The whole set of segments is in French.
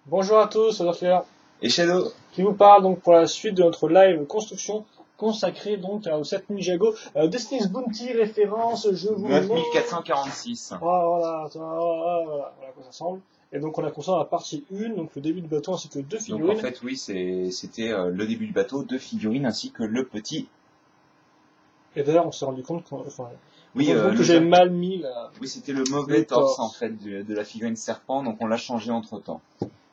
Bonjour à tous, c'est Claire Et Shadow. qui vous parle donc pour la suite de notre live construction consacrée donc au set Ninjago Destiny's Bounty référence, je vous montre. 9446. Ah voilà, voilà à quoi ça ressemble. Et donc on a construit la partie 1, donc le début du bateau ainsi que deux Donc figurines. en fait oui, c'était le début du bateau, deux figurines ainsi que le petit. Et d'ailleurs on s'est rendu compte Oui, que j'avais mal mis la... Oui, c'était le mauvais le torse torse en fait de la figurine serpent, donc on l'a changé entre temps.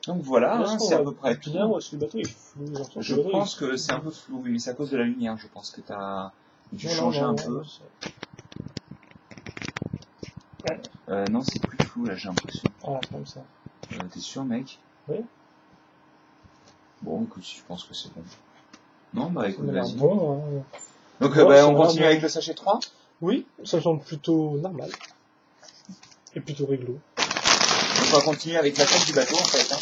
Donc voilà, Là, hein, c'est à peu près bien, tout. ouais, le bateau est flou. Je pense que c'est un peu flou, oui, mais c'est à cause de la lumière, je pense que t'as dû changer un peu. Non, c'est plus flou là, j'ai l'impression. Ah, comme ça. T'es sûr, mec? Oui. Bon, écoute, je pense que c'est bon. Non, bah écoute, vas-y. Bon, hein. Donc Ouais, on continue avec le sachet 3. Oui, ça semble plutôt normal. Et plutôt réglo. Donc on va continuer avec la tête du bateau en fait. Hein.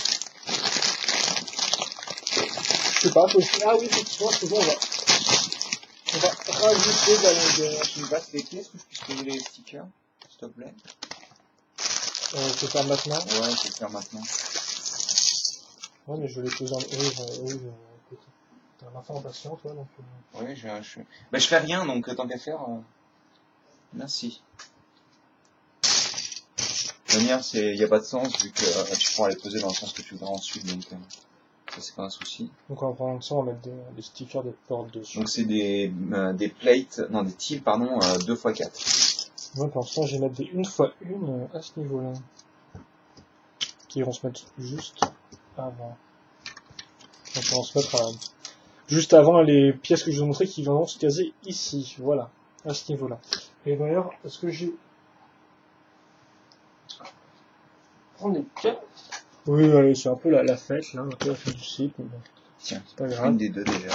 Je sais pas, ah oui, effectivement, c'est bon, on va rajouter de la longueur. Tu me passes les clés, est-ce que je puisse poser les stickers, s'il te plaît? Je vais faire maintenant. Ouais, je vais le faire maintenant. Ouais, mais je vais les poser en... Oui, écoute. T'as l'information, toi, donc... Oui, je fais rien, donc tant qu'à faire... Merci. De toute manière, il n'y a pas de sens, vu que tu pourras les poser dans le sens que tu voudras ensuite, donc ça c'est pas un souci. Donc en prendre ça, on va mettre des stickers, des portes dessus. Donc c'est des plates, non des tiles, pardon, 2x4. Ouais, pour l'instant, je vais mettre des 1x1 à ce niveau-là. Qui vont se mettre juste avant. Donc on va se mettre juste avant les pièces que je vous ai montrées qui vont se caser ici, voilà, à ce niveau-là. Et d'ailleurs, est-ce que j'ai... Prendre les pièces. Oui, allez, c'est un peu la fête, là, un peu la fête du site, mais bon. Tiens, c'est pas grave. Une des deux déjà.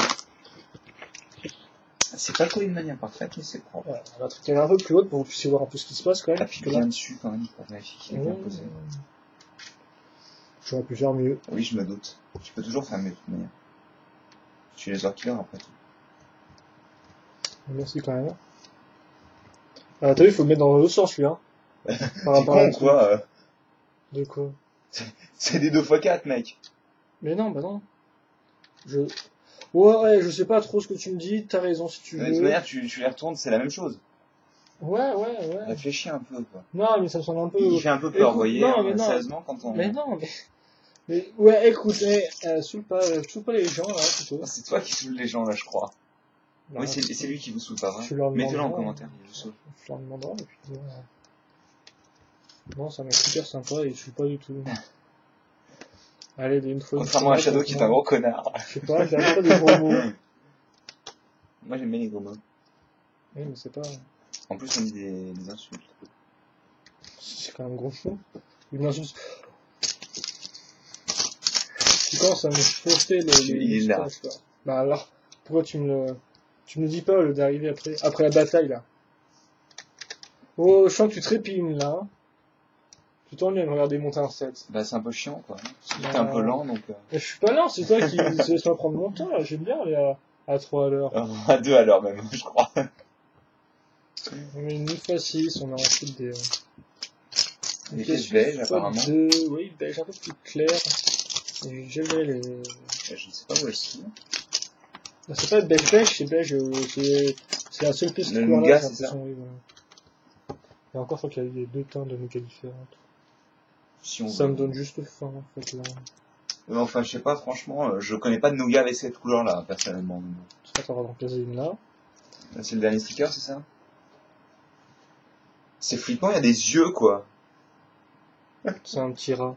C'est pas collé de manière parfaite, mais c'est propre. Voilà, on va traiter un peu plus haute pour que vous puissiez voir un peu ce qui se passe quand même. Appuie bien dessus quand même pour vérifier qu'il est bien posé. J'aurais pu faire mieux. Oui, je me doute. Tu peux toujours faire mieux de toute manière. Tu les heures killer après tout. Merci quand même. Ah, t'as vu, il faut le mettre dans l'autre sens, lui, hein. T'es con quoi De quoi? C'est des 2x4, mec. Mais non, bah non. Ouais, je sais pas trop ce que tu me dis, t'as raison si tu veux. De toute manière, tu les retournes, c'est la même chose. Ouais. Réfléchis un peu, quoi. Non, mais ça me semble un peu... Il fait un peu peur, vous voyez, non, hein, mais non. sérieusement, quand on... Mais non, mais ouais, écoute, saoule pas les gens, là, plutôt. C'est toi qui saoule les gens, là, je crois. Bah, oui, c'est lui qui vous saoule pas, vrai. Mettez-le en commentaire, il vous saoule. Je leur demanderai, et puis... Non, ça m'a super sympa, et je suis pas du tout... Allez, une fois... Contrairement à Shadow, qui est un gros connard. Je sais pas, j'arrive pas des gros mots. Moi, j'aime bien les gros mots. Oui, mais c'est pas... En plus, on dit des insultes. C'est quand même gros fou. Une insulte... Tu commences à me chauffer Il est là. Bah alors, pourquoi tu me le dis pas, d'arriver après la bataille, là? Oh, je sens que tu trépignes, là. Hein. Tu t'ennuies de regarder monter un set. Bah, c'est un peu chiant, quoi. T'es un peu lent, donc... Je suis pas lent, c'est toi qui se laisse pas prendre mon temps, là. J'aime bien aller à 3 à l'heure. À 2 à l'heure, même, je crois. On met une 9x6, on a ensuite des pièces beige, apparemment. Oui, beige, un peu plus clair. Et j'aimerais les... Je ne sais pas où elles sont. Bah, c'est pas beige, c'est beige, c'est la seule pièce qui le nougat, c'est ça. Oui, voilà. Et encore, je crois qu'il y a deux teintes de nougat différentes. Si ça me donne juste faim, en fait, là. Enfin, je sais pas, franchement, je connais pas de nougat avec cette couleur-là, personnellement. C'est pas grave, d'en caser une là. C'est le dernier sticker, c'est ça? C'est flippant, il y a des yeux, quoi. C'est un petit rat.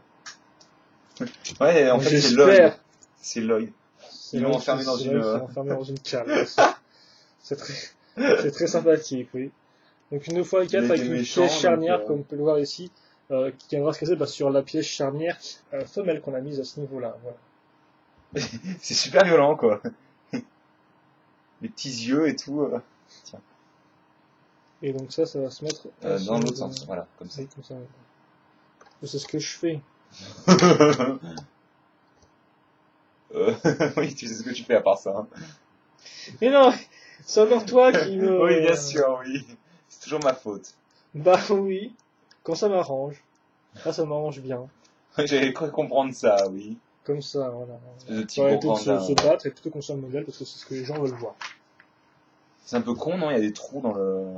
Ouais, en fait, c'est l'œil. C'est l'œil. Ils l'ont enfermé dans une cale. C'est très sympathique, oui. Donc une fois 4 avec une pièce charnière, comme on peut le voir ici, qui viendra se caser sur la pièce charnière femelle qu'on a mise à ce niveau-là. Voilà. C'est super violent, quoi. Les petits yeux et tout. Tiens. Et donc ça va se mettre dans l'autre sens, voilà, comme ça. Oui, comme ça. C'est ce que je fais. Oui, tu sais ce que tu fais à part ça. Hein. Mais non, c'est encore toi qui me... Oui, bien sûr, oui. C'est toujours ma faute. Bah oui, quand ça m'arrange. Là, ça m'arrange bien. J'avais cru comprendre ça, oui. Comme ça, voilà. Le Faut type arrêter de panda. se battre et plutôt construire le modèle parce que c'est ce que les gens veulent voir. C'est un peu con, non? Il y a des trous dans le...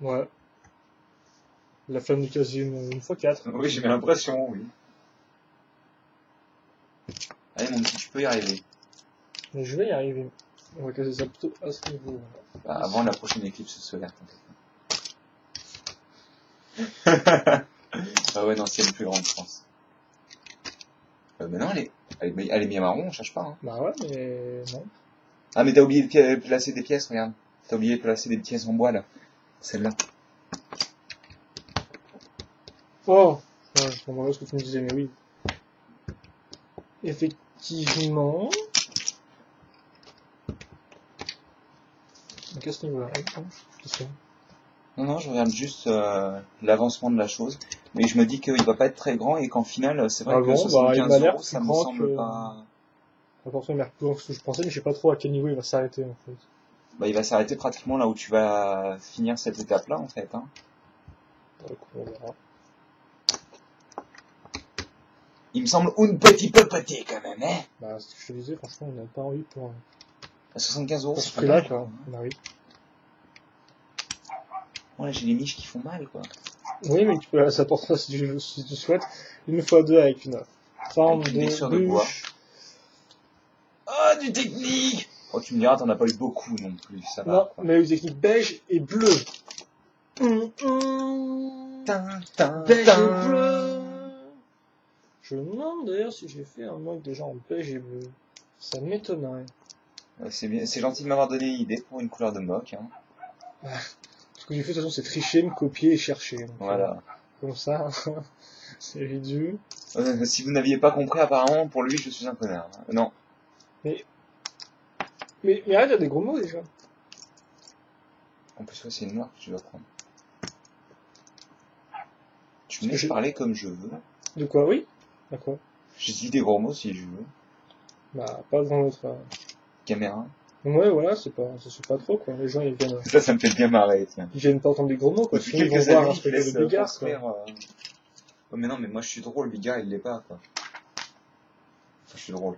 Ouais. La flamme du casier une fois 4. Oui, j'ai bien l'impression, oui. Allez, mon petit, tu peux y arriver. Mais je vais y arriver. On va casser ça plutôt à ce niveau. Bah, avant la prochaine éclipse solaire, t'inquiète. Ah ouais, non, c'est le plus grand, je pense. Mais non, elle est bien marron, on cherche pas. Hein. Bah ouais, mais non. Ah, mais t'as oublié de placer des pièces, regarde. T'as oublié de placer des pièces en bois, là. Celle-là. Oh ouais, je comprends ce que tu me disais, mais oui. Effectivement. Donc à ce niveau-là, Non, je regarde juste l'avancement de la chose. Mais je me dis qu'il va pas être très grand et qu'en final, c'est vrai ah que bon, 75 il m'a l'air euros, ça plus me grand semble que... pas... Pourtant, il m'a l'air plus grand que ce que je pensais, mais je sais pas trop à quel niveau il va s'arrêter, en fait. Bah, il va s'arrêter pratiquement là où tu vas finir cette étape-là, en fait. Hein. Donc, on verra. Il me semble un petit peu petit, quand même, hein. Bah, ce que je te disais, franchement, on n'a pas envie pour... À 75 euros, Pour ce c'est pas prix-là, mal, quoi. Bah oui. Ouais, j'ai les miches qui font mal, quoi. Oui, mais tu peux ça portera si tu souhaites, une fois deux avec une forme Avec une texture de de bois. bûche. Ah, du technique! Oh, tu me diras, t'en as pas eu beaucoup non plus, ça va. Non, Quoi. mais une technique beige et bleu. Beige et bleu. Je me demande d'ailleurs si j'ai fait un mode déjà en beige et bleu. Ça m'étonnerait. C'est bien, c'est gentil de m'avoir donné une idée pour une couleur de moque. Hein. Ce que j'ai fait de toute façon, c'est tricher, me copier et chercher. Donc, Voilà. Comme ça, c'est ridicule. Si vous n'aviez pas compris, apparemment, pour lui, je suis un connard. Non. Mais arrête, il y a des gros mots déjà. En plus, ouais, c'est une marque que tu dois prendre. Tu me laisses parler comme je veux. De quoi, oui? D'accord. Je dis des gros mots si je veux. Bah, pas devant l'autre. Caméra. Ouais, voilà, c'est pas trop, quoi. Les gens, ils viennent. Ça me fait bien marrer, tiens. Ils viennent pas entendre des gros mots, quoi. Depuis Sinon, ils vont quelques voir années, un je spectacle laisse de Bigard, quoi. construire... Oh, mais non, mais moi, je suis drôle, Bigard, il l'est pas, quoi. Enfin, je suis drôle.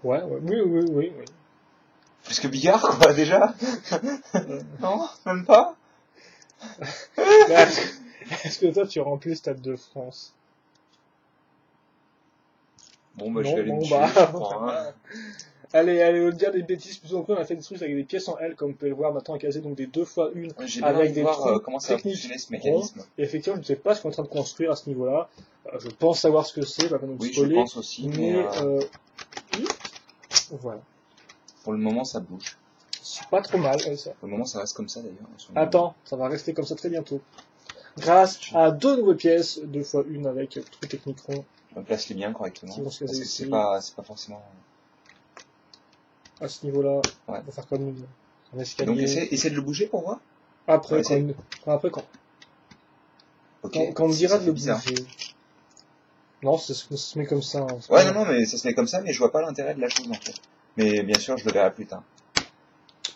Ouais, oui. Plus que Bigard, quoi, déjà. Non, même pas. Est-ce que toi, tu remplis le Stade de France? Bon, bah, Non, je vais aller bon, me tuer, bah. je crois. Hein. Allez, au dire des bêtises, plutôt on a fait des trucs avec des pièces en L, comme vous pouvez le voir maintenant, à caser donc des 2x1 J'ai bien envie avec de des voir trous comment ça va techniques fonctionner ce ronds. mécanisme. Et effectivement, je ne sais pas ce qu'on est en train de construire à ce niveau-là. Je pense savoir ce que c'est, pas nous Oui, spoiler. je pense aussi, mais voilà. pour le moment, ça bouge. C'est pas trop mal, ça. Pour le moment, ça reste comme ça, d'ailleurs. Attends, ça va rester comme ça très bientôt. Grâce à deux nouvelles pièces, 2x1 avec trous techniques ronds. Place-les bien correctement. Parce que c'est pas forcément... À ce niveau-là, ouais. on va faire comme un escalier. Donc, essaie de le bouger pour voir. Après, ouais, quand on me dira de le bouger. Non, ça se met comme ça. Hein, ouais, non, mais ça se met comme ça, mais je vois pas l'intérêt de la chose, en fait. Mais bien sûr, je le verrai plus tard.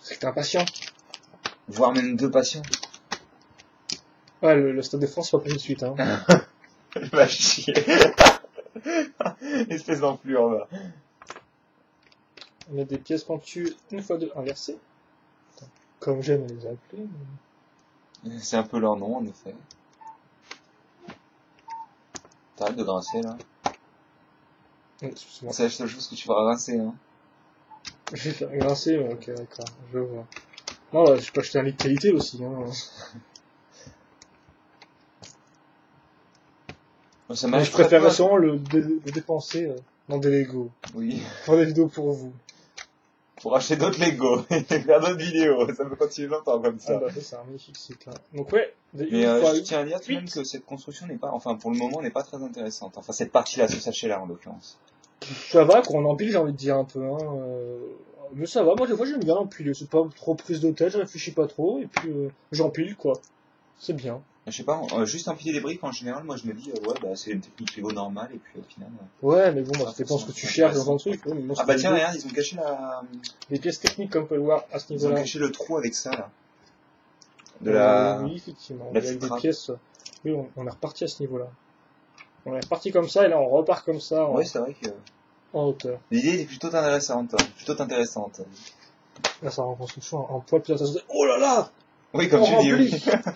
C'est que t'es impatient. Voire même 2 patients. Ouais, le Stade de France, c'est pas plus de suite, hein. Va chier. Espèce d'enflure, va. On met des pièces pointues une fois deux inversées. Comme j'aime les appeler. Mais... C'est un peu leur nom, en effet. T'arrêtes de grincer, là. Excuse-moi. C'est la seule chose que tu vas grincer, hein. Je vais faire grincer, mais ok, d'accord, je vois. Non, je peux acheter un lit de qualité aussi, hein. Mais je préfère vraiment le dépenser dans des Lego. Oui. Pour des vidéos pour vous. Pour acheter d'autres Lego et faire d'autres vidéos. Ça peut continuer longtemps comme ça. Ah bah c'est un magnifique site là. Donc ouais, mais je tiens à dire tout de même que cette construction n'est pas, enfin pour le moment n'est pas très intéressante. Enfin cette partie-là, ce sachet-là en l'occurrence. Ça va, quand on empile, j'ai envie de dire un peu. Hein, mais ça va, moi des fois j'aime bien empiler. C'est pas trop prise de tête, je réfléchis pas trop et puis j'empile quoi. C'est bien. Je sais pas, juste empiler des briques en général, moi je me dis ouais bah c'est une technique Lego normale et puis au final. Ouais, mais bon, bah, ça dépend ce que tu cherches dans un truc. Ouais, ah bah tiens, regarde, ils ont caché des pièces techniques comme on peut le voir à ce niveau-là. Ils ont caché le trou avec ça là. De la. Oui, effectivement. La avec des pièces Oui, on est reparti à ce niveau-là. On est reparti comme ça, et là on repart comme ça, Ouais, c'est vrai que en hauteur. l'idée est plutôt intéressante. Plutôt intéressante. Là, ça reconstruction en poids, puis là, ça se dit, oh là là! Oui, comme On tu dis, oui. remplit!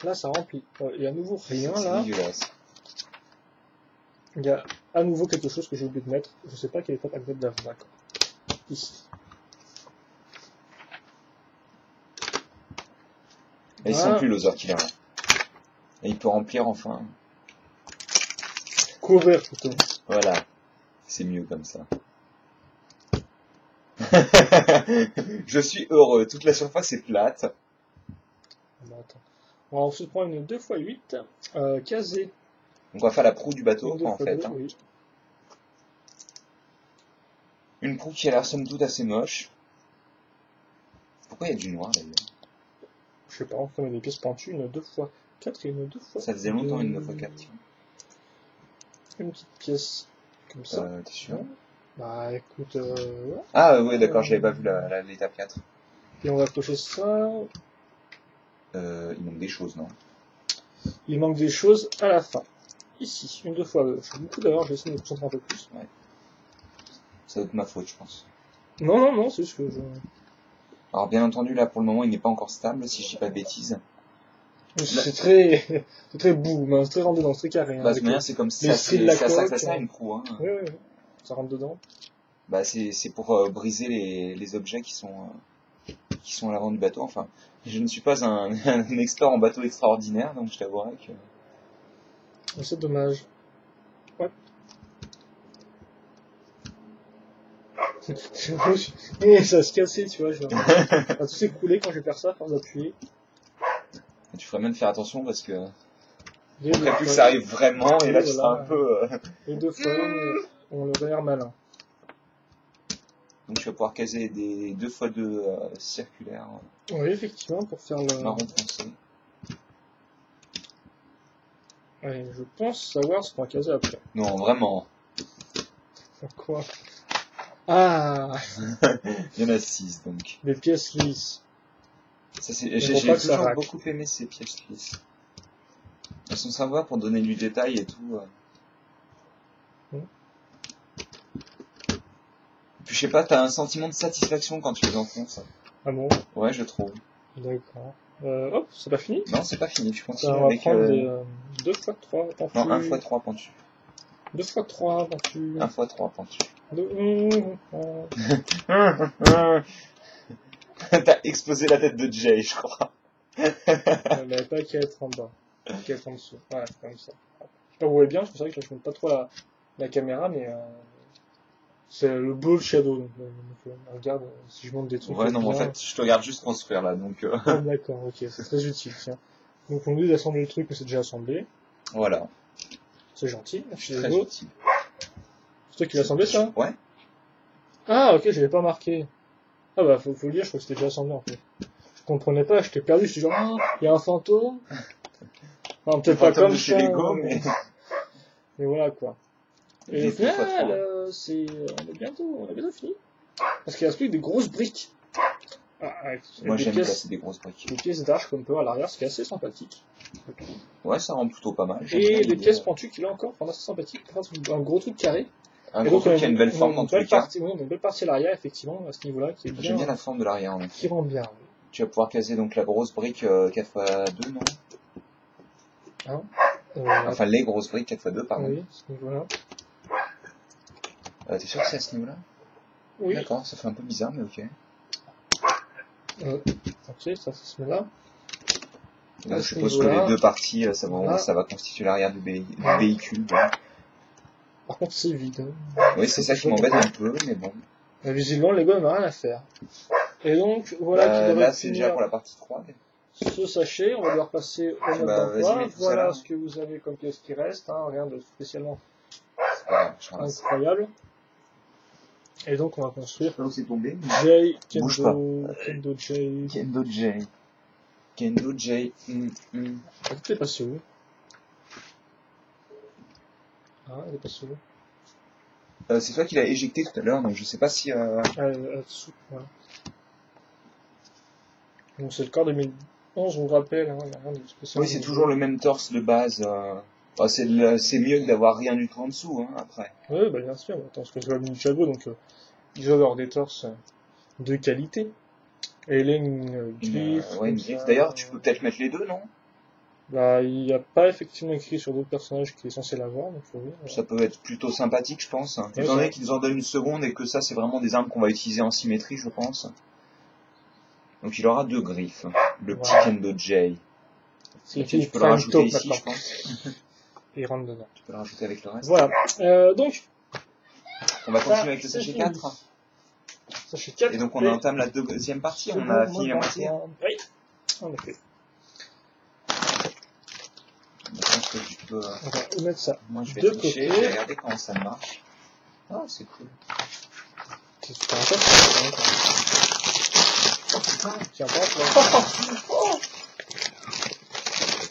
Là, ça remplit. Il y a à nouveau rien, C'est là. dégueulasse. Il y a à nouveau quelque chose que j'ai oublié de mettre. Je sais pas quelle étape exacte d'avant, d'accord. Ici. Et ils sont plus l'oseur killer. Et il peut remplir enfin. Couvrir plutôt. Voilà. C'est mieux comme ça. Je suis heureux. Toute la surface est plate. Bon, attends. On va ensuite prendre une 2x8, casée. Donc on va faire la proue du bateau, Une quoi, en 2x2, fait. Hein. oui. Une proue qui a l'air somme toute assez moche. Pourquoi il y a du noir d'ailleurs? Je sais pas, on fait des pièces pentues, une 2x4 et une 2x. Ça faisait longtemps une 9x4. Une petite pièce comme ça. T'es sûr? Ouais. Bah écoute, ouais. Ah ouais, d'accord, j'avais pas vu l'étape 4. Et on va cocher ça. Il manque des choses, non? Il manque des choses à la fin. Ici, une 2x2. Je fais beaucoup d'ailleurs, je vais essayer de me concentrer un peu plus. Ouais. Ça doit être ma faute, je pense. Non, c'est juste que je... Alors bien entendu, là pour le moment, il n'est pas encore stable, si je dis pas de bêtises. C'est très, c'est très boum, hein, c'est très rentre dedans, c'est très carré. Hein, Bah, de toute manière, c'est comme ça, les c'est fils de la à ça que ça coque, sert une proue. Hein. Oui, ça rentre dedans. Bah, c'est pour briser les objets qui sont à l'avant du bateau. Enfin, je ne suis pas un expert en bateau extraordinaire, donc je t'avouerai que... Mais c'est dommage. Ouais. Et ça se cassait, tu vois. Genre. Ça a tout s'écroulé quand je vais faire ça, à force d'appuyer. Tu ferais bien de faire attention parce que... Dès Après, plus que ça arrive vraiment, et là, tu seras un peu... Les deux fois, on le l'air malin. Donc, tu vas pouvoir caser des 2x2 circulaires Oui, effectivement, pour faire le... marron foncé. Ouais, je pense savoir ce qu'on va caser après. Non, vraiment. Quoi? Ah! Il y en a 6, donc. Des pièces lisses. J'ai toujours beaucoup aimé ces pièces lisses. Elles sont sympas pour donner du détail et tout. Puis je sais pas, t'as un sentiment de satisfaction quand tu les enfonces. Ah bon? Ouais, je trouve. D'accord. Hop, c'est pas fini? Non, c'est pas fini, tu continues on va avec... prendre des 2x3 pentus. Non, 1x3 pentus. 2x3 pentus. 1x3 pentus. T'as T'as explosé la tête de Jay, je crois. mais pas qu'à être en bas. Qu'à être en dessous. Voilà, c'est comme ça. Je sais pas, vous voyez bien, c'est vrai que je monte pas trop la caméra, mais c'est le beau shadow. Donc, regarde, si je monte des trucs. Ouais, non, bien... en fait, je te regarde juste construire là, donc... Ah, d'accord, ok, c'est très utile, tiens. Donc on nous dit d'assembler le truc, mais c'est déjà assemblé. Voilà. C'est gentil, merci Très Lego. utile. C'est toi qui l'as assemblé, ça? Ouais. Ah, ok, j'avais pas marqué. Ah bah, faut le dire, je crois que c'était déjà assemblé, en fait. Je comprenais pas, j'étais perdu, j'étais genre, ah, il y a un fantôme. Enfin, peut-être pas comme chez ça. Lego, mais... Mais voilà, quoi. Et au J'ai fait final, fois on a bientôt fini. Parce qu'il reste plus que des grosses briques. Ah, Moi, des j'aime pièces, casser des grosses briques. des pièces d'arche qu'on peut à l'arrière, ce qui est assez sympathique. Ouais, ça rend plutôt pas mal. J'aime Et bien des l'idée. pièces pentues qui là encore, enfin, assez sympathiques. Un gros truc carré. Un Et gros donc, truc qui a une belle forme dans tous les cas. Oui, une belle partie à l'arrière, effectivement, à ce niveau-là, qui est bien. J'aime bien la forme de l'arrière, en fait. Qui rend bien. Oui. Tu vas pouvoir caser donc la grosse brique 4x2, non? Hein Enfin, les grosses briques 4x2, pardon. Oui, ce niveau-là. T'es sûr que c'est à ce niveau-là? Oui. D'accord, ça fait un peu bizarre, mais ok. Ok, ça se met là. Donc, je suppose que les deux parties, ça va constituer l'arrière du véhicule. Bon. Par contre, c'est vide. Oui, c'est ça qui m'embête un peu, mais bon. Mais visiblement, les gars n'ont rien à faire. Et donc, voilà qui là, c'est déjà pour la partie 3. Ce sachet, on va devoir passer au mode d'emploi. Voilà ce que vous avez comme pièce qui reste, hein, rien de spécialement incroyable. Et donc, on va construire où c'est tombé. Jay, Bouge pas. Kendo Jay. Kendo Jay. Kendo Jay. Elle est passée où? Ah, elle est passée où? C'est toi qui l'as éjecté tout à l'heure, donc je sais pas si... Dessous, voilà. Donc c'est le corps de 11, on le rappelle, hein, il n'y a rien de spécial. Oui, c'est toujours le même torse de base. Bah, c'est mieux que d'avoir rien du tout en dessous, hein, après. Oui, bah bien sûr, attends, parce que c'est la mini Chago, donc ils doivent avoir des torses de qualité. Et là, une griffe, Ouais, comme une griffe. ça. D'ailleurs, tu peux peut-être mettre les deux, non? Bah, il n'y a pas effectivement écrit sur d'autres personnages qui est censé l'avoir, donc oui. Ça peut être plutôt sympathique, je pense. Ouais, Étant ça. donné qu'ils nous en donnent une seconde et que ça, c'est vraiment des armes qu'on va utiliser en symétrie, je pense. Donc il aura 2 griffes. Le petit Voilà. Kendo J. C'est Tu peux le Prime rajouter Top ici, maintenant. je pense. Et il rentre dedans. Tu peux le rajouter avec le reste. Voilà. Donc, On va ça, continuer avec le c'est sachet fini. 4. Sachet 4. Et donc on entame la deuxième partie, on a fini la moitié. Oui, en effet. Je pense que tu peux... On va remettre ça Moi je vais de tricher, côté. je vais regarder comment ça marche. Ah, c'est cool. C'est super intéressant. Tiens, pas, là.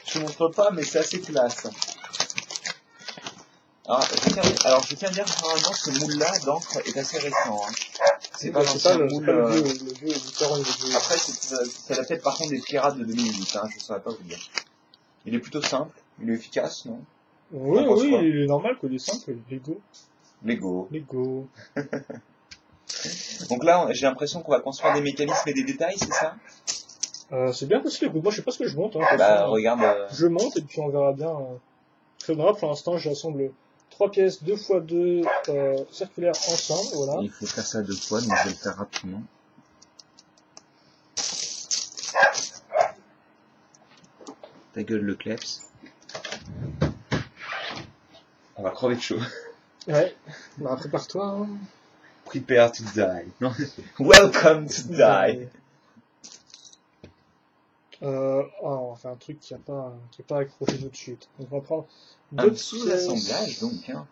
Je montre pas, mais c'est assez classe. Alors, je tiens à dire que normalement ce moule-là d'encre est assez récent. Hein. C'est pas l'ancien moule. Le vieux éditeur, le vieux. Après, c'est la tête par contre des pirates de 2008, hein, je saurais pas vous dire. Il est plutôt simple, il est efficace, non? Oui, pense oui, quoi il est normal que des simples, Lego. Lego. Lego. Donc là, j'ai l'impression qu'on va construire des mécanismes et des détails, c'est ça? C'est bien possible, écoute, moi je sais pas ce que je monte. Hein, de toute Bah, façon, regarde. je monte et puis on verra bien. Faudra, pour l'instant, j'assemble 3 pièces 2x2 circulaires ensemble, voilà. Il faut faire ça 2 fois, donc je vais le faire rapidement. Ta gueule le kleps. On va crever de chaud. Ouais, bah prépare-toi. Hein. Prepare to die. Non. Welcome to die. On va faire un truc qui n'est pas accroché tout de suite. Donc on va prendre Un deux sous-assemblage donc. Hein.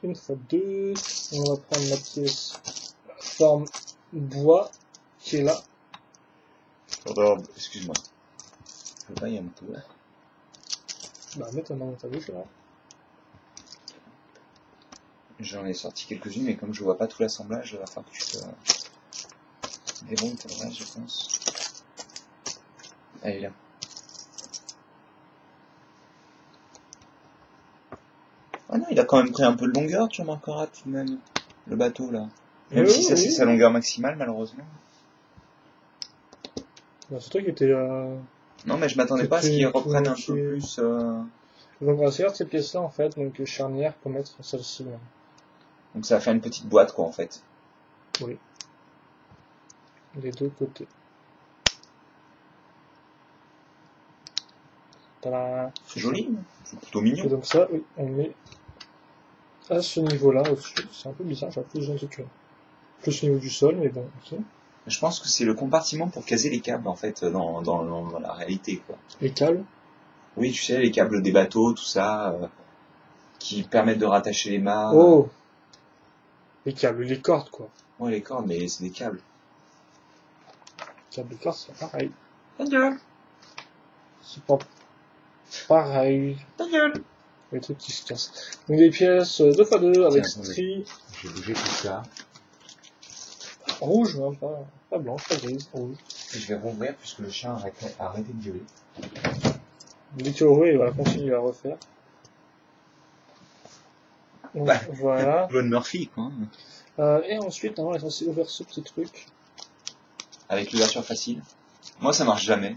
Une fois deux. On va prendre la pièce forme bois qui est là. Alors, excuse-moi. Je veux pas y aller un peu là. Bah mets ta main dans ta bouche là. J'en ai sorti quelques-unes, mais comme je vois pas tout l'assemblage, il va falloir que tu te déroules ta base, je pense. Allez là. Ah non, il a quand même pris un peu de longueur, tu remarqueras tout de même. Le bateau là. Même si ça c'est sa longueur maximale, malheureusement. Bah, c'est toi qui étais. Non, mais je m'attendais pas à ce qu'il reprenne un peu plus. Donc on va servir de ces pièces là en fait, donc charnière pour mettre celle-ci. Là. Donc ça va faire une petite boîte quoi en fait. Oui. Les deux côtés. C'est joli, c'est plutôt mignon. Et donc ça, oui, on met à ce niveau-là au-dessus. C'est un peu bizarre, j'ai plus besoin de que plus au niveau du sol, mais bon, ok. Je pense que c'est le compartiment pour caser les câbles en fait dans la réalité quoi. Les câbles? Oui, tu sais, les câbles des bateaux, tout ça, qui permettent de rattacher les mâts. Oh! Les câbles, les cordes quoi. Ouais, les cordes, mais c'est des câbles. Les câbles de cordes, c'est pareil. Ta gueule! C'est pas pareil. Ta gueule! Les trucs qui se cassent. Donc des pièces 2x2 avec stries. Je vais bouger tout ça. Rouge, hein, pas blanche, pas grise, rouge. Et je vais rouvrir puisque le chien a arrêté de gueuler. Dès que il va continuer à refaire. Donc, bah, voilà. Bonne Murphy, quoi. Et ensuite, on est censé ouvrir ce petit truc. Avec l'ouverture facile. Moi, ça marche jamais.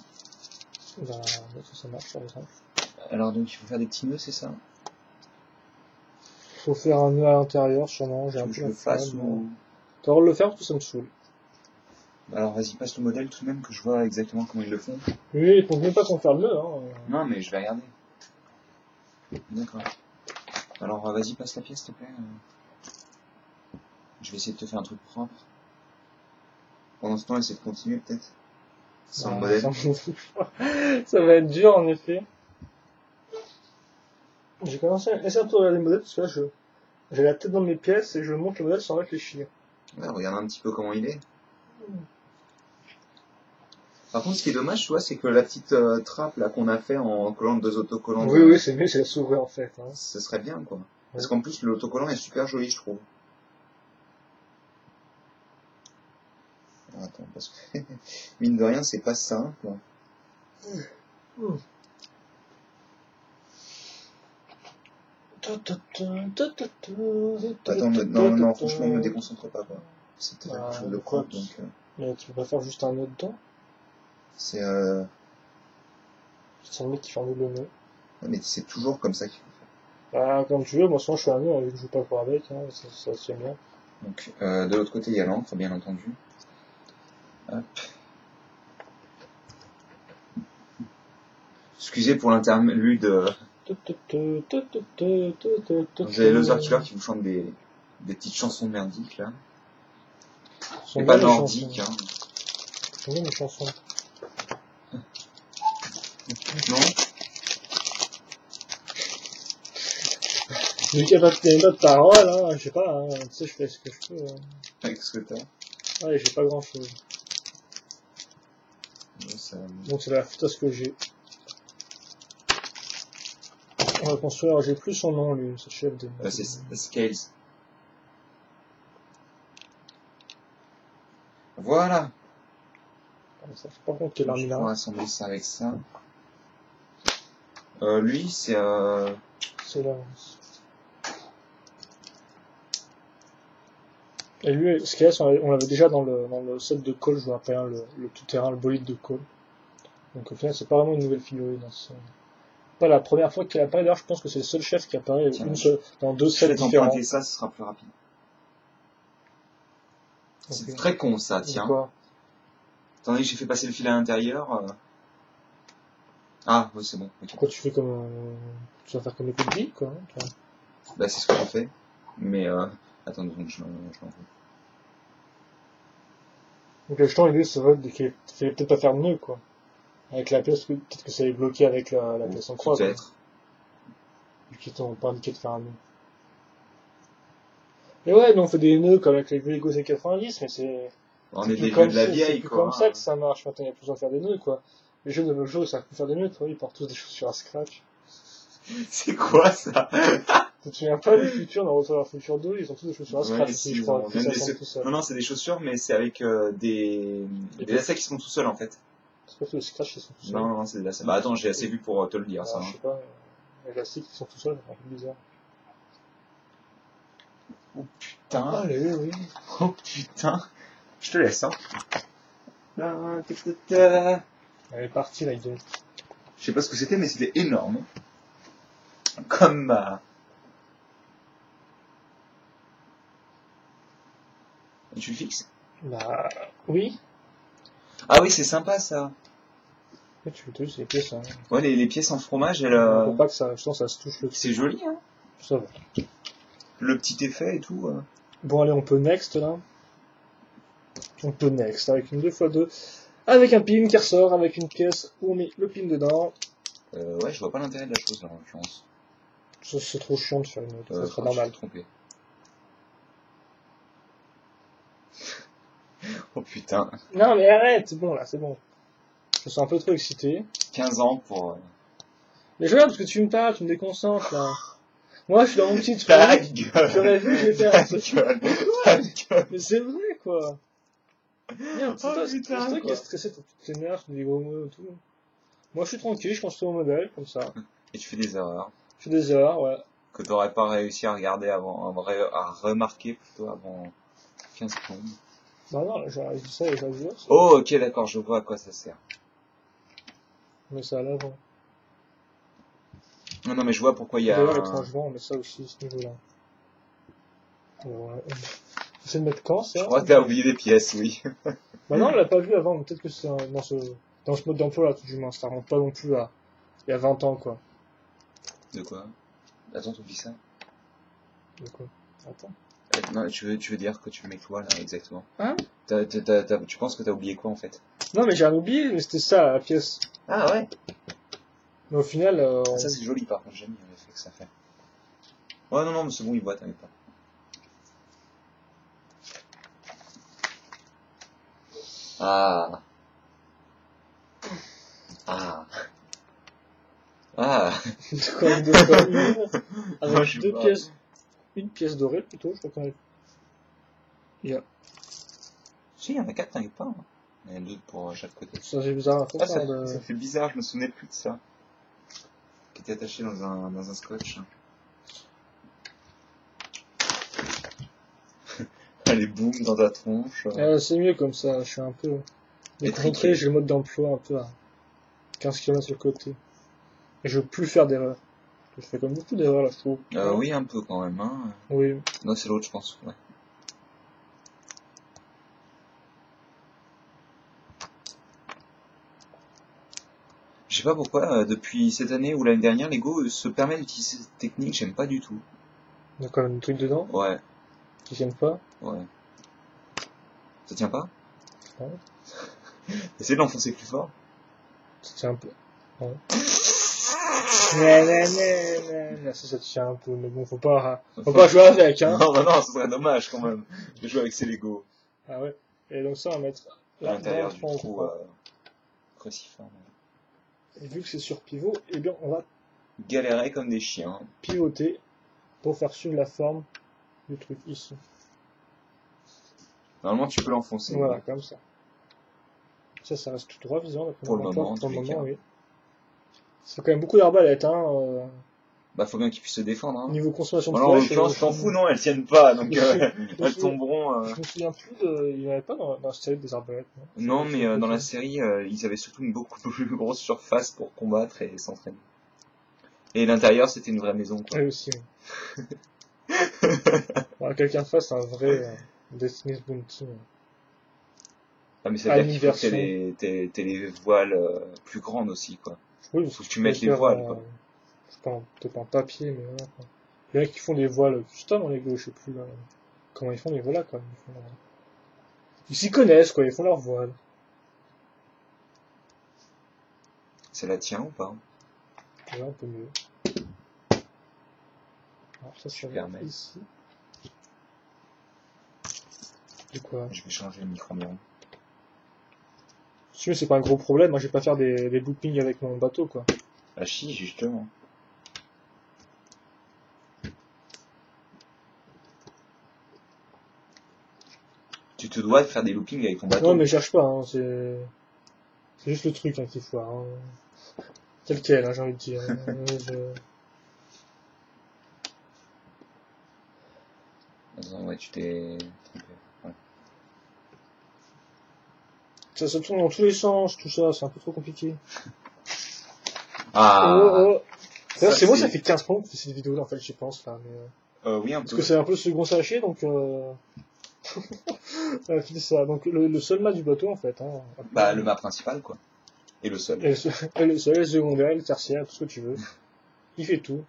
Bah, ça marche, par exemple. Alors, donc, il faut faire des petits nœuds, c'est ça? Faut faire un nœud à l'intérieur, sûrement. J'ai un peu je le fasse ou... T'as le droit de le faire parce que ça me saoule. Alors, vas-y, passe le modèle tout de même que je vois exactement comment ils le font. Oui, il faut même pas qu'on fasse le nœud, hein. Non, mais je vais regarder. D'accord. Alors, vas-y, passe la pièce, s'il te plaît. Je vais essayer de te faire un truc propre. Pendant ce temps, essaie de continuer, peut-être. Sans le modèle. Ça va être dur, en effet. J'ai commencé à essayer de regarder le modèle parce que là, j'ai la tête dans mes pièces et je monte le modèle sans réfléchir. Ouais, regarde un petit peu comment il est. Par contre, ce qui est dommage, tu vois, c'est que la petite trappe là qu'on a fait en collant deux autocollants. Oui, c'est mieux, c'est la s'ouvrir en fait. Hein. Ce serait bien, quoi. Ouais. Parce Ouais. qu'en plus, l'autocollant est super joli, je trouve. Alors, attends, parce que mine de rien, c'est pas simple. Attends, non, franchement, me déconcentre pas, quoi. C'était quelque chose de propre, donc... Mais tu peux pas faire juste un nœud dedans? C'est C'est le mec qui ferme le nœud. mais c'est toujours comme ça qu'il faut Ah, comme tu veux, moi souvent je fais un nœud, vu que je joue pas pour avec, hein, ça se tient bien. Donc, de l'autre côté, il y a l'encre, bien entendu. Hop. Excusez pour l'interlude. Vous avez Loser Killer qui vous chante des petites chansons merdiques, là. Mais pas nordiques, hein. J'aime bien les chansons. Non? Vu qu'il n'y a pas de paroles, hein, je sais pas, hein, tu sais, je fais ce que je peux. Hein. Avec ce que t'as. Ouais, j'ai pas grand chose. Ça... Donc c'est la faute à ce que j'ai. On va construire, j'ai plus son nom, lui, ce chef de... c'est Scales. Voilà. Ça fait pas compte qu'il a mis là. On va assembler ça avec ça. Lui, c'est C'est là. Et lui, ce qu'il y a, on l'avait déjà dans le set de Cole, je vous rappelle, hein, le tout-terrain, le bolide de Cole. Donc au final, c'est pas vraiment une nouvelle figurine. Hein, c'est pas la première fois qu'il apparaît, d'ailleurs, je pense que c'est le seul chef qui apparaît dans deux sets différents. Je vais t'emprunter ça, ce sera plus rapide. Okay. C'est très con, ça, tiens. Quoi? Attendez, j'ai fait passer le fil à l'intérieur. Ah, oui, c'est bon. Okay. Pourquoi tu fais comme... tu vas faire comme les coups de vie, quoi. Hein, bah, c'est ce que j'ai fait. Mais, attends, donc je l'en veux. Donc le jeton, il est ce vote qu'il fallait peut-être pas faire de nœud, quoi. Avec la pièce, peut-être que ça est bloqué avec la pièce en croix. Peut-être. Vu qu'ils t'ont pas indiqué de faire un nœud. Et ouais, nous on fait des nœuds comme avec les Lego C90, mais c'est... On est des jeux de la vieille, quoi. C'est comme ça que ça marche, maintenant il y a plus besoin de faire des nœuds, quoi. Les jeux de nos jours, ils savent plus faire des nœuds, toi, ils portent tous des chaussures à scratch. C'est quoi ça? Tu te souviens pas du futur, dans Retour vers le futur 2, ils ont tous des chaussures à scratch, si, je crois. Non, c'est des chaussures, mais c'est avec des lacets qui sont tout seuls, en fait. C'est pas tous les scratch qui sont tout seuls. Non, c'est des lacets. Bah attends, j'ai assez vu pour te le dire, ça. Je sais pas, les lacets qui sont tout seuls, c'est un peu bizarre. Oh putain. Allez, oui. Oh putain. Je te laisse, hein. Elle est partie, la idée. Je sais pas ce que c'était, mais c'était énorme. Comme Et tu le fixes? Bah, oui. Ah oui, c'est sympa, ça. Ouais, tu veux c'est les pièces, hein. Ouais, les pièces en fromage, Faut pas que ça, je pense, ça se touche le truc. C'est joli, hein. Ça va. Le petit effet et tout. Bon, allez, on peut next, là. On peut next, avec une 2x2. Avec un pin qui ressort, avec une pièce où on met le pin dedans. Ouais, je vois pas l'intérêt de la chose, là, en l'occurrence. Ça, c'est trop chiant de faire une autre. Ça sera normal. Je suis trompé. Oh putain. Non, mais arrête, c'est bon, là, c'est bon. Je suis un peu trop excité. 15 ans pour... Mais je regarde parce que tu me parles, tu me déconcentres, là. Moi, je suis dans mon petit truc. Ta gueule. J'aurais vu, je vais faire Ta gueule. Mais c'est vrai, quoi. Merde, c'est toi qui est stressé, tu t'énerves, tu me dis des gros mots et tout. Moi, je suis tranquille, je construis mon modèle, comme ça. Et tu fais des erreurs. Je fais des erreurs, ouais. Que t'aurais pas réussi à regarder avant, à remarquer plutôt avant 15 secondes. Bah non, j'ai dit ça et j'ai dit ça. Oh, ok, d'accord, je vois à quoi ça sert. Mais ça à l'avant. Non, mais je vois pourquoi il y a... D'ailleurs, étrangement, on met ça aussi, ce niveau-là. Ouais. J'essaie de mettre quand, ça? Je crois que t'as oublié des pièces, oui. Bah non, on l'a pas vu avant, mais peut-être que c'est dans ce mode d'emploi, là, tout du moins. Ça remonte pas non plus à il y a 20 ans, quoi. De quoi? Attends, t'oublies ça? De quoi? Attends. Non, tu veux dire que tu mets quoi, là, exactement? Hein? Tu penses que t'as oublié quoi, en fait? Non, mais j'ai rien oublié, mais c'était ça, la pièce. Ah ouais? Mais au final, Ça, c'est joli, par contre, j'aime bien l'effet que ça fait. Ouais, non, mais c'est bon, il voit, t'inquiète pas. Ah. C'est quoi, avec Non, deux pièces, une pièce dorée plutôt, je crois qu'on a. Si, il y en a 4, t'inquiète pas. Il y en a d'autres pour chaque côté. Ça c'est bizarre. Attends, Ah, ça fait bizarre, je me souvenais plus de ça. Qui était attaché dans un scotch. Allez, boum, dans ta tronche. C'est mieux comme ça, je suis un peu déconcentré, Étriqué. j'ai le mode d'emploi un peu à 15 km sur le côté. Et je veux plus faire d'erreurs. Je fais comme beaucoup d'erreurs là, je trouve. Oui, un peu quand même. Hein. Oui. Non, c'est l'autre, je pense. Ouais. Je sais pas pourquoi, depuis cette année ou l'année dernière, Lego se permet d'utiliser cette technique, j'aime pas du tout. Il y a quand même des trucs dedans Ouais, qui tiennent pas. ouais. Ça tient pas? Ouais. Essaye de l'enfoncer plus fort. Ça tient un peu. Ouais. Ça tient un peu, mais bon, faut pas jouer avec, hein. Non, non, ce serait dommage quand même de jouer avec ces Lego. Ah ouais. Et donc ça, on va mettre À là, l'intérieur dans du le trou cruciforme. Et vu que c'est sur pivot, eh bien, on va Galérer comme des chiens. pivoter pour faire suivre la forme du truc ici. Normalement, tu peux l'enfoncer. Voilà, Ouais. comme ça. Ça reste tout droit, visant. Pour le moment, pour le tous les cas. moment, oui. C'est quand même beaucoup d'arbalètes, hein. Bah, faut bien qu'ils puissent se défendre. Hein. Niveau consommation de Bon, là, en flèches. l'occurrence, je t'en fous, non, elles tiennent pas, donc je me elles souviens- tomberont. Je me souviens plus de. Il n'y en avait pas dans la série des arbalètes, Non, mais C'est dans la petit. série, ils avaient surtout une beaucoup plus grosse surface pour combattre et s'entraîner. Et l'intérieur, c'était une vraie maison, quoi. Ah, aussi. Voilà, quelqu'un fasse un vrai Destiny's Bounty. Ah, mais ça veut dire qu'il faut que Anniversaire. t'aies les voiles plus grandes aussi, quoi. Oui, Faut que tu mettes les voiles, quoi. Je sais pas, peut-être en papier, mais voilà, quoi. Il y en a qui font des voiles custom en Lego, je sais plus là. Comment ils font les voiles, quoi. Ils s'y connaissent, quoi, ils font leurs voiles. Ça la tient ou pas? Là, un peu mieux. Alors ça, ça va permets. ici. De quoi? Je vais changer le micro-miron. Si, mais c'est pas un gros problème, moi je vais pas faire des loopings avec mon bateau, quoi. Ah si, justement. Tu te dois de faire des loopings avec ton bateau. Non, mais cherche pas, hein, c'est juste le truc, hein, qu'il faut, hein. Tel quel, hein, j'ai envie de dire. Attends, ouais, tu t'es trompé. Ouais. Ça tourne dans tous les sens, tout ça, c'est un peu trop compliqué. Ah. Oh. D'ailleurs, c'est moi, c'est- ça fait 15 points que cette vidéo là, en fait, j'y pense, là, mais Oui, un parce peu. que c'est un peu le second sachet, donc c'est ça. Donc, le seul mât du bateau, en fait, hein. Bah, le mât principal, quoi. Et le seul. Et le seul, le secondaire, le tertiaire, tout ce que tu veux. Il fait tout.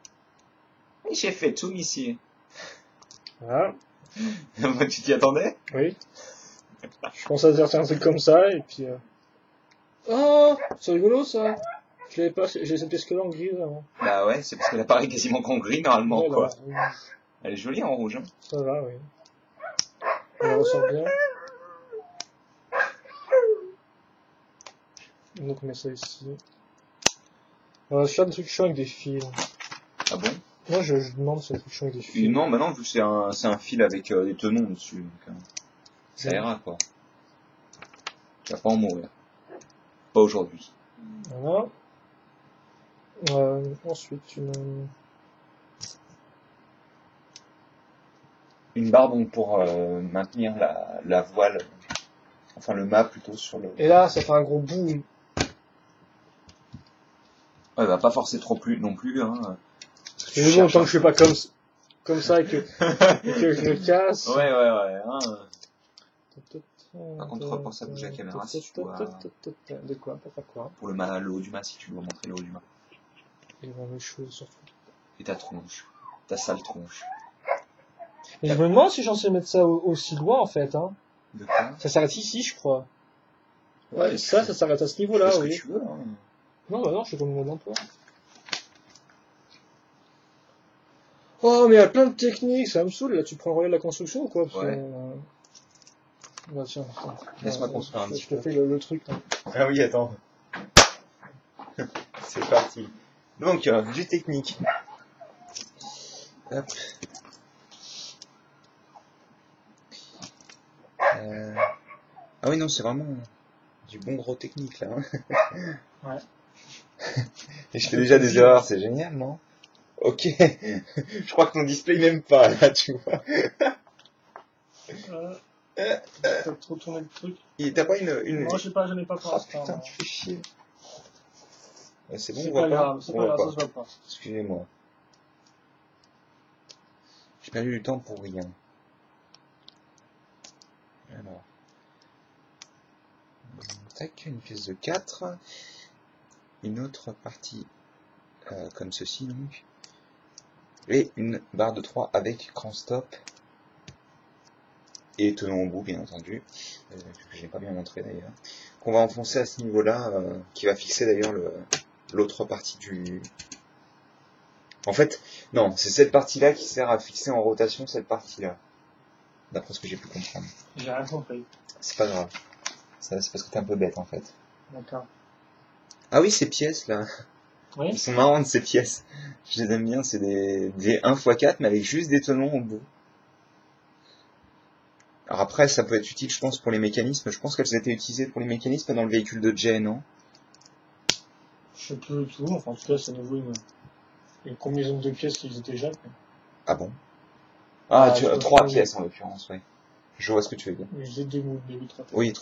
J'ai fait tout, ici. Voilà. Tu t'y attendais? Oui. Je pense à certains trucs comme ça, et puis, oh, c'est rigolo, ça. Je l'avais pas, j'ai cette pièce que là en gris, avant. Bah ouais, c'est parce qu'elle apparaît quasiment qu'en gris, normalement, Ouais, quoi. là, Elle est jolie en rouge, hein. ça va, oui. Elle ressort bien. Donc, on met ça ici. On va se faire des trucs chiants avec des fils. Ah bon? Moi, je demande si des trucs chiants avec des Et fils. non, bah non, vu que c'est un fil avec des tenons dessus, donc ça ira, quoi. Tu vas pas en mourir. Pas aujourd'hui. Voilà. Ensuite, Une barre, donc, pour maintenir la voile, enfin le mât plutôt sur le... Et là, ça fait un gros boom. Ouais, va pas forcer trop plus non plus, hein. Mais bon, tant que je fais pas comme ça et que je le casse. Ouais, hein. Par contre, pour ça, bouge la caméra si tu dois... De quoi? Pour faire quoi? Pour le haut du mât, si tu dois montrer le haut du mât. Et voir mes choses surtout. Et ta tronche. Ta sale tronche. Mais je me demande si j'en sais mettre ça aussi loin en fait, hein. De quoi? Ça s'arrête ici, je crois. Ouais, ça s'arrête à ce Tu niveau-là, fais ce que oui. tu veux, hein. Non, bah non, je suis comme le mode d'emploi. Oh, mais il y a plein de techniques, ça me saoule. Là, tu prends le relais de la construction ou quoi? Parce Ouais. que, bah, tiens. Laisse-moi construire un petit Je te peu. fais le truc, là. Ah oui, attends. C'est parti. Donc, du technique. Hop. Ah oui, non, c'est vraiment... Du bon gros technique, là. Hein. Ouais. Et je fais déjà des erreurs, c'est génial, non? Ok. Je crois que ton display n'aime pas, là, tu vois. T'as trop tourné le truc. Et t'as pas une... Moi, je n'ai pas pour Oh l'instant. putain, tu fais chier. C'est bon, C'est on voit pas pas? grave, c'est On pas voit grave, ça pas. se voit pas. Excusez-moi. J'ai perdu du temps pour rien. Alors. Tac, une pièce de 4. Une autre partie comme ceci, donc. Et une barre de 3 avec cran stop. Et tenons au bout, bien entendu. Que je n'ai pas bien montré d'ailleurs. Qu'on va enfoncer à ce niveau-là, qui va fixer d'ailleurs l'autre partie du... En fait, non, c'est cette partie-là qui sert à fixer en rotation cette partie-là. D'après ce que j'ai pu comprendre. J'ai rien compris. C'est pas grave. Ça, c'est parce que t'es un peu bête en fait. D'accord. Ah oui, ces pièces là. Oui. Ils sont marrantes ces pièces. Je les aime bien, c'est des 1x4 mais avec juste des tenons au bout. Alors après, ça peut être utile, je pense, pour les mécanismes. Je pense qu'elles étaient utilisées pour les mécanismes dans le véhicule de Jay, non? Je sais plus du tout. Enfin, en tout cas, c'est nouveau une combinaison de pièces qui existait déjà. Ah bon? Ah, Ah, 3 pièces en l'occurrence, oui. Je vois ce que tu veux dire. Mais j'ai deux moules, mais oui, 3 pièces. Oui,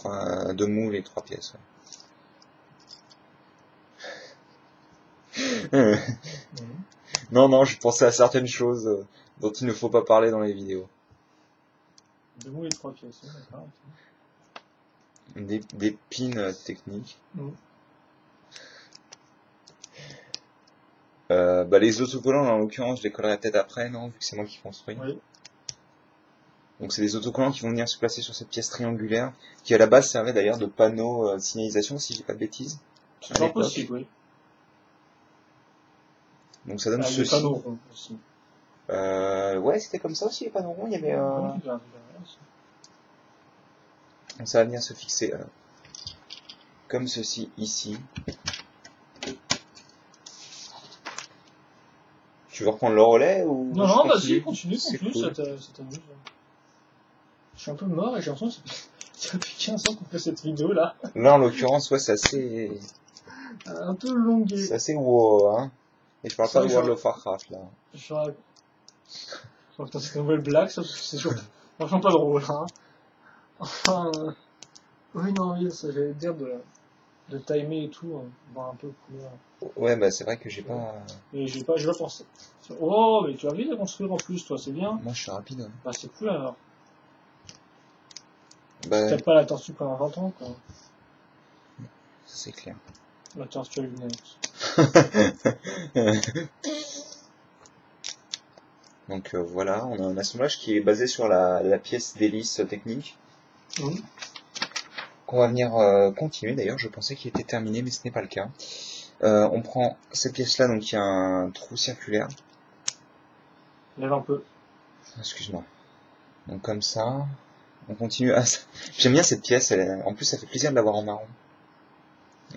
2 moules et 3 pièces, ouais. Non, je pensais à certaines choses dont il ne faut pas parler dans les vidéos. 2 moules et 3 pièces, oui, d'accord. Des pins techniques. Les autocollants, en l'occurrence, je les collerai peut-être après, non, vu que c'est moi qui construis. Oui. Donc c'est des autocollants qui vont venir se placer sur cette pièce triangulaire, qui à la base servait d'ailleurs de panneau de signalisation, si j'ai pas de bêtises. C'est pas possible, oui. Donc ça donne Avec des ceci. panneaux ronds aussi. Ouais, c'était comme ça aussi, les panneaux ronds, il y avait... Donc ça va venir se fixer comme ceci, ici. Tu veux reprendre le relais ou... Non, vas-y, continue, cool. ça t'amuse. Je suis un peu mort et j'ai l'impression que ça fait 15 ans qu'on fait cette vidéo là. Là, en l'occurrence, ouais, c'est assez... Un peu longué. C'est assez wow, hein. Et je parle pas de World of Warcraft, là. Je crois que c'est une nouvelle blague, ça, c'est franchement pas drôle, hein. Enfin, oui, non, oui, ça, j'allais dire de timer et tout, voir un peu combien. Ouais, bah c'est vrai que j'ai pas... Mais j'ai pas pensé. Oh, mais tu as envie de construire en plus, toi, c'est bien. Moi, je suis rapide. Hein. Bah, c'est cool alors. Bah, Peut-être pas la tortue pendant 20 ans, quoi. c'est clair. La tortue à lunettes. Donc voilà, on a un assemblage qui est basé sur la pièce d'hélice technique. Qu'on va venir continuer. D'ailleurs, je pensais qu'il était terminé, mais ce n'est pas le cas. On prend cette pièce-là, donc il y a un trou circulaire. Lève un peu. Excuse-moi. Donc comme ça, on continue. Ah, j'aime bien cette pièce. En plus, ça fait plaisir de l'avoir en marron.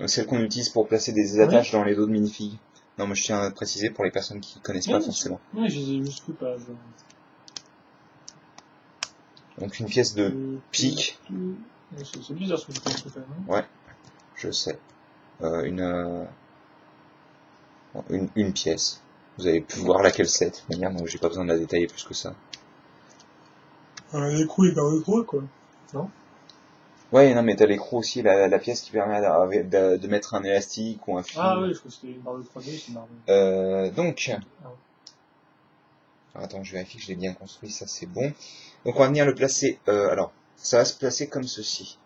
Celle qu'on utilise pour placer des attaches dans les dos de minifigs. Non, mais je tiens à préciser pour les personnes qui connaissent pas forcément. Oui, je les ai juste coupés. Donc une pièce de pique. C'est bizarre ce que tu construis quand même. Ouais, je sais. Une pièce. Vous avez pu voir laquelle c'est, de toute manière, donc j'ai pas besoin de la détailler plus que ça. L'écrou est par l'écrou, quoi. Non? Ouais, non, mais t'as l'écrou aussi, la pièce qui permet de mettre un élastique ou un fil. Ah oui, je crois que c'était une barre de 3D, c'est une barre de... Donc... Alors, attends, je vérifie que je l'ai bien construit, ça c'est bon. Donc on va venir le placer... alors, ça va se placer comme ceci.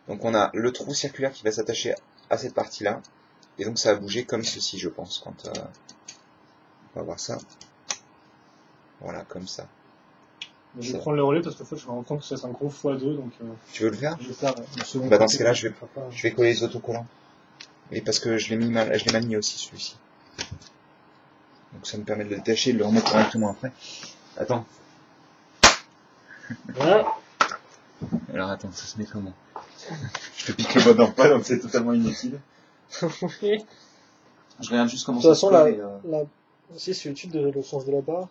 Donc on a le trou circulaire qui va s'attacher à cette partie-là. Et donc ça va bouger comme ceci, je pense, quand... on va voir ça. Voilà, comme ça. Mais je vais prendre le relais parce que je me rends compte que c'est un gros x2, donc... Tu veux le faire? Je vais faire Bah dans ce cas-là, je vais coller les autocollants. Et parce que je l'ai manié aussi, celui-ci. Donc ça me permet de le détacher et de le remettre correctement après. Attends. Voilà. Alors attends, ça se met comment? Je te pique le mode d'emploi, donc c'est totalement inutile. Oui. Je regarde juste comment ça se passe. fait. C'est l'étude de le sens de la barre.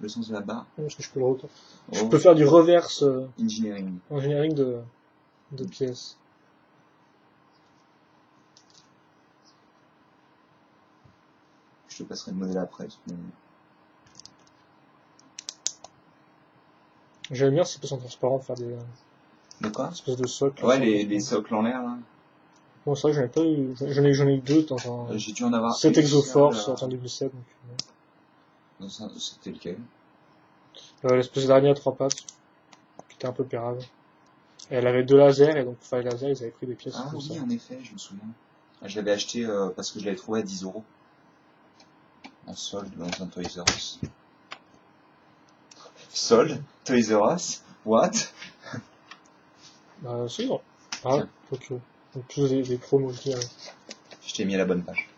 Le sens de la barre. Parce que je peux le Je peux faire du reverse engineering de de pièces. Je te passerai le modèle après. De toute manière. J'aime bien ces pièces en transparent, faire des De quoi? espèces de socles. Ouais, les socles en l'air, là. Bon, ça, j'en ai pas eu. J'en ai eu deux dans un. J'ai dû en avoir 7 une Exoforce seule, sorti en 2007. Donc, C'était lequel? l'espèce d'araignée à 3 pattes, qui était un peu pérave. Et elle avait 2 lasers, et donc pour faire les lasers, ils avaient pris des pièces Ah comme oui, ça. en effet, je me souviens. Je l'avais acheté parce que je l'avais trouvé à 10 € en solde dans un Toys R Us. Solde? Toys R Us? What? Si, non. Ah, Tiens. ok. Donc, tous des promos, je dirais. Je t'ai mis à la bonne page.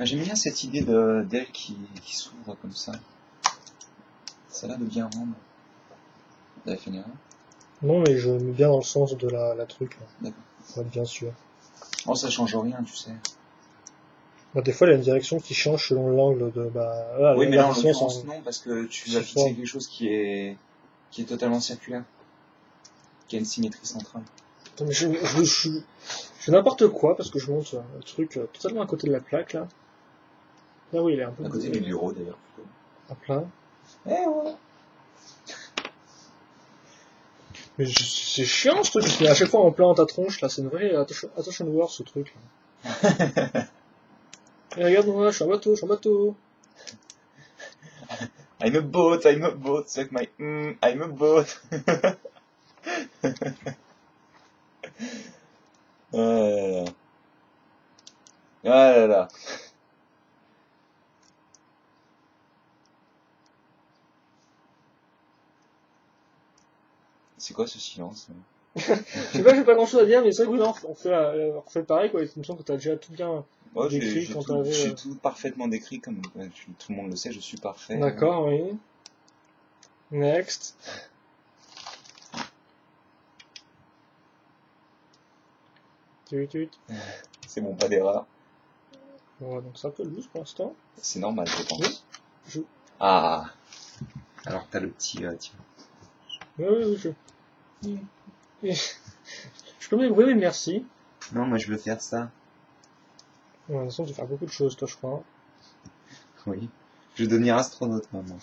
J'aime bien cette idée d'elle qui s'ouvre comme ça. Ça a l'air de bien rendre. T'avais fait une erreur? Non, mais je mets bien dans le sens de la truc, là. D'accord. Pour être bien sûr. Oh, ça change rien, tu sais. Bah, des fois, il y a une direction qui change selon l'angle de, voilà, Oui, mais là, en l'inversion, l'occurrence, c'est non, parce que tu c'est vas fixer fort. quelque chose qui est totalement circulaire. Qui a une symétrie centrale. Attends, mais je fais n'importe quoi parce que je monte un truc totalement à côté de la plaque, là. Là, oui, il est un peu À côté du bureau, d'ailleurs, plutôt. à plat. Eh ouais. Mais c'est chiant, ce truc. Mais à chaque fois, en plein dans ta tronche, là, c'est une vraie attention word, ce truc, là. Et regarde, moi, je suis en bateau, je suis en bateau. I'm a boat, suck my I'm a boat. Ah là là. Ah là là. C'est quoi ce silence? Je sais pas, j'ai pas grand chose à dire, mais c'est vrai que oui, non, on fait pareil, quoi. Il me semble que t'as déjà tout bien Moi, décrit quand t'avais. j'ai tout parfaitement décrit, comme tout le monde le sait, je suis parfait. D'accord, oui. Next. Tut. C'est bon, pas d'erreur. Voilà, donc c'est un peu loose pour l'instant. C'est normal, je pense. Oui. Ah. Alors, t'as le petit... tiens. Oui, je peux me débrouiller, mais merci. Non, moi, je veux faire ça. Ouais, de toute façon, tu vas faire beaucoup de choses, toi, je crois. Oui. Je veux devenir astronaute, maman.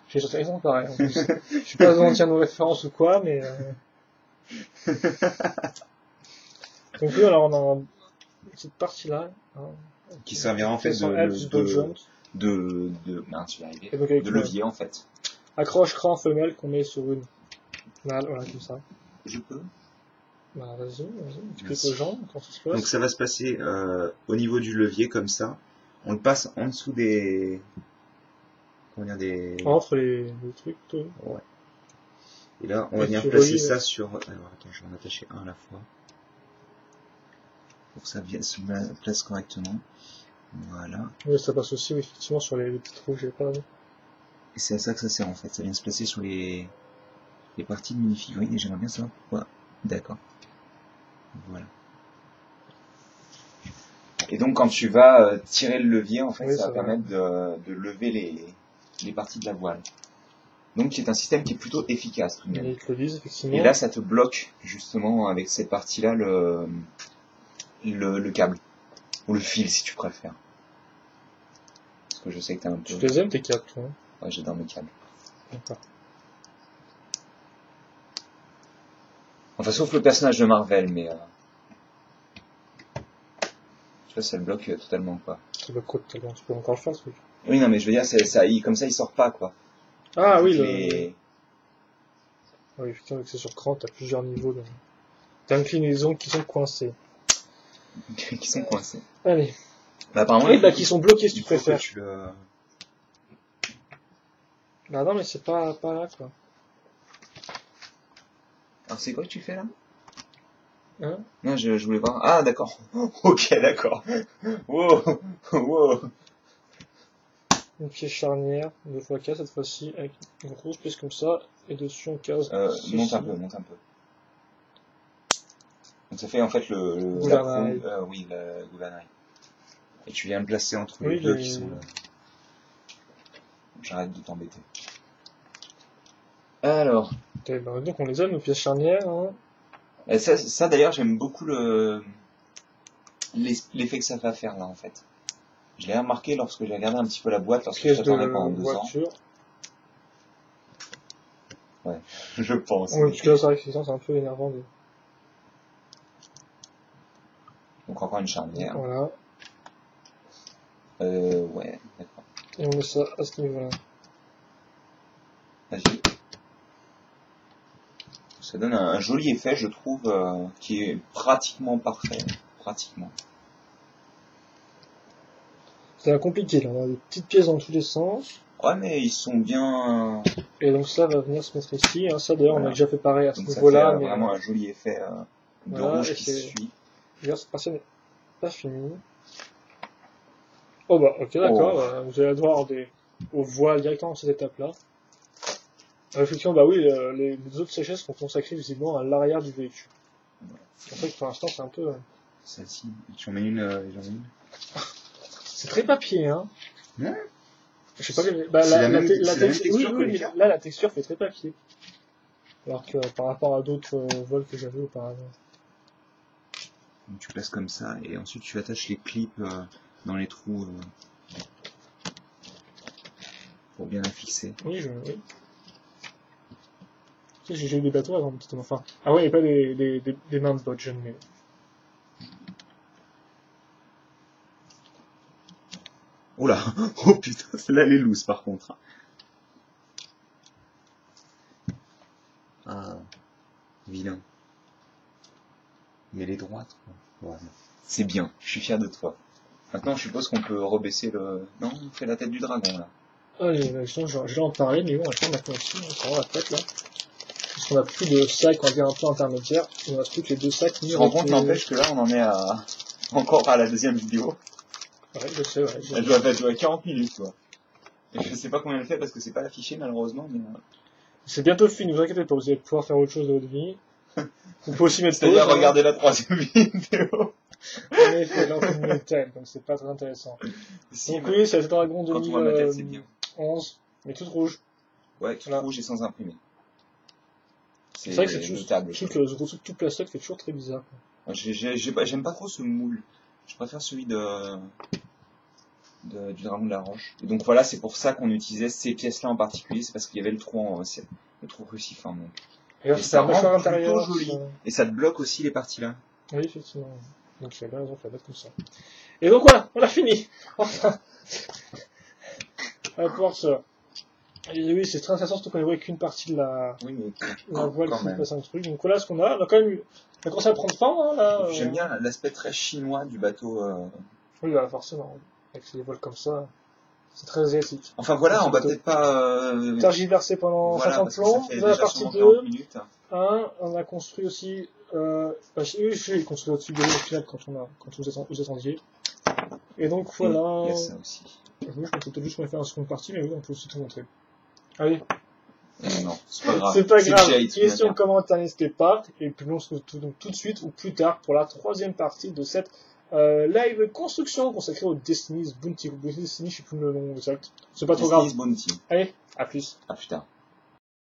J'ai raison pareil. En plus. Je suis pas besoin de nos références ou quoi, mais. Donc oui, alors on a cette partie-là. Hein, Qui servira en fait mince, je vais y arriver. Et donc avec De levier, en fait. Accroche cran femelle qu'on met sur une malle, voilà, comme ça. Je peux? Bah vas-y, explique Merci. aux gens comment ça se passe. Donc ça va se passer au niveau du levier comme ça. On le passe en dessous des... Comment dire, des... Entre les trucs, tout. Ouais. Et là, on Et va venir tu placer relis, ça sur... Alors attends, je vais en attacher un à la fois. Pour que ça se place correctement. Voilà. Oui, ça passe aussi, oui, effectivement, sur les petits trous, j'ai pas vu. Et c'est à ça que ça sert en fait. Ça vient se placer sur les parties de minifigurines. Et j'aimerais bien savoir pourquoi. D'accord. Voilà. Et donc quand tu vas tirer le levier, en fait, Oui, ça va ça va. permettre de lever les parties de la voile. Donc c'est un système qui est plutôt efficace tout de même. Et ils te le disent, effectivement. Et là, ça te bloque justement avec cette partie-là le câble. Ou le fil si tu préfères. Parce que je sais que t'as un peu... Tu les aimes tes câbles, toi, hein. Ouais, j'adore mes câbles. D'accord. Enfin, sauf le personnage de Marvel, mais... Tu vois, ça le bloque totalement, quoi. Ça doit quoi totalement, tu peux encore le faire, ce truc. Oui, non, mais je veux dire, comme ça, il sort pas, quoi. Ah oui, oui, effectivement, avec c'est sur cran, t'as plusieurs niveaux d'inclinaison qui sont coincés. qui sont coincés. Allez. Bah, apparemment, Oui, qui sont bloqués, si tu préfères. Que tu le... Bah non, mais c'est pas là, quoi. Alors, c'est quoi que tu fais, là? Hein? Non, je voulais voir... Ah, d'accord. Ok, d'accord. Wow. Wow. Une pièce charnière, 2x4 cette fois-ci, avec une grosse pièce comme ça, et dessus on case. Monte un peu. Donc ça fait en fait Gouvernail. oui, le gouvernail. Et tu viens le placer entre Oui, les deux qui sont là. J'arrête de t'embêter. Alors, Ok, bah, donc on les a, nos pièces charnières. Hein. Et ça d'ailleurs, j'aime beaucoup l'effet que ça va faire là en fait. Je l'ai remarqué lorsque j'ai regardé un petit peu la boîte, lorsque je Pièces de t'attendais pendant 2 ans. voiture. Ouais, je pense. Oui, parce que là, c'est vrai que c'est un peu énervant. Donc encore une charnière. Voilà. Ouais, d'accord. Et on met ça à ce niveau-là. Vas-y. Ça donne un joli effet, je trouve, qui est pratiquement parfait. Pratiquement. C'est compliqué, là. On a des petites pièces dans tous les sens. Ouais, mais ils sont bien... Et donc ça va venir se mettre ici. Hein. Ça, d'ailleurs, on a déjà fait pareil à ce donc niveau-là. ça fait Mais vraiment un joli effet de voilà, rouge qui suit. Regarde, cette partie n'est pas finie. Oh bah, ok, d'accord. Vous allez avoir aux voiles directement à cette étape-là. Effectivement, bah oui, les autres séchettes sont consacrées visiblement à l'arrière du véhicule. En fait, pour l'instant, c'est un peu... Celle-ci, j'en mets une. C'est très papier, hein. Ouais. Je sais pas, bah, c'est la même texture oui, que les mais cartes. là, la texture fait très papier. Alors que par rapport à d'autres vols que j'avais auparavant. Donc, tu places comme ça, et ensuite tu attaches les clips dans les trous pour bien la fixer. Oui, oui. Tu sais, j'ai eu des bateaux avant, enfin. Ah ouais, et pas des mains de bot, je ne mets. Oh là, oh putain, celle-là elle est loose par contre. Ah, vilain. Mais elle est droite, quoi. Ouais. C'est bien, je suis fier de toi. Maintenant, je suppose qu'on peut rebaisser le... Non, on fait la tête du dragon, là. Allez, sinon, je vais en parler, mais bon, on va faire maintenant aussi, on va la tête, là. Parce qu'on a plus de sacs, on va dire un peu intermédiaires, il ne reste plus que les 2 sacs. Tu te rends compte, n'empêche que là, on en est encore à la deuxième vidéo. Ouais, je sais, ouais. Elle doit faire 40 minutes, quoi. Et je sais pas combien elle fait parce que c'est pas affiché, malheureusement, mais... C'est bientôt fini, ne vous inquiétez pas, vous allez pouvoir faire autre chose de votre vie. Vous pouvez aussi mettre pause. C'est-à-dire regarder la 3e vidéo. En effet, là on fait une thème, donc c'est pas très intéressant. Si, donc oui, c'est le dragon quand on voit ma tête, c'est bien. 2011, mais toute rouge. Ouais, toute rouge et sans imprimer. C'est vrai que c'est notable. Je trouve que le gros truc tout plastique fait toujours très bizarre. J'aime pas trop ce moule. Je préfère celui du dragon de la roche. Et donc voilà, c'est pour ça qu'on utilisait ces pièces-là en particulier, c'est parce qu'il y avait le trou crucifin. Donc. Et ça rend plutôt joli. Et ça te bloque aussi les parties là. Oui, effectivement. Donc il y a bien raison de la mettre comme ça. Et donc voilà, on a fini. Enfin. On va pouvoir ça. Et oui, c'est très intéressant, surtout qu'on ne voit qu'une partie de la voile qui passe un truc. Donc voilà ce qu'on a. On a quand même eu... On a commencé à prendre forme, hein, là. J'aime bien l'aspect très chinois du bateau. Oui, bah, forcément. Avec les voiles comme ça, c'est très asiatique. Enfin voilà, on va peut-être pas... tergiverser pendant 50 plombs. Dans la partie 2, on a construit aussi... oui, j'ai construit au-dessus de l'eau au final quand vous attendiez. Et donc voilà... Il y a ça aussi. Je pense que peut-être juste qu'on va faire une seconde partie, mais oui, on peut aussi tout montrer. Allez. Non, c'est pas grave. C'est pas grave. Question, commentaire, n'hésitez pas. Et puis on se retrouve donc tout de suite ou plus tard pour la 3e partie de cette live construction consacrée au Destiny's Bounty. Destiny, je sais plus le nom exact. C'est pas trop grave. Destiny's Bounty. Allez, à plus. À plus tard.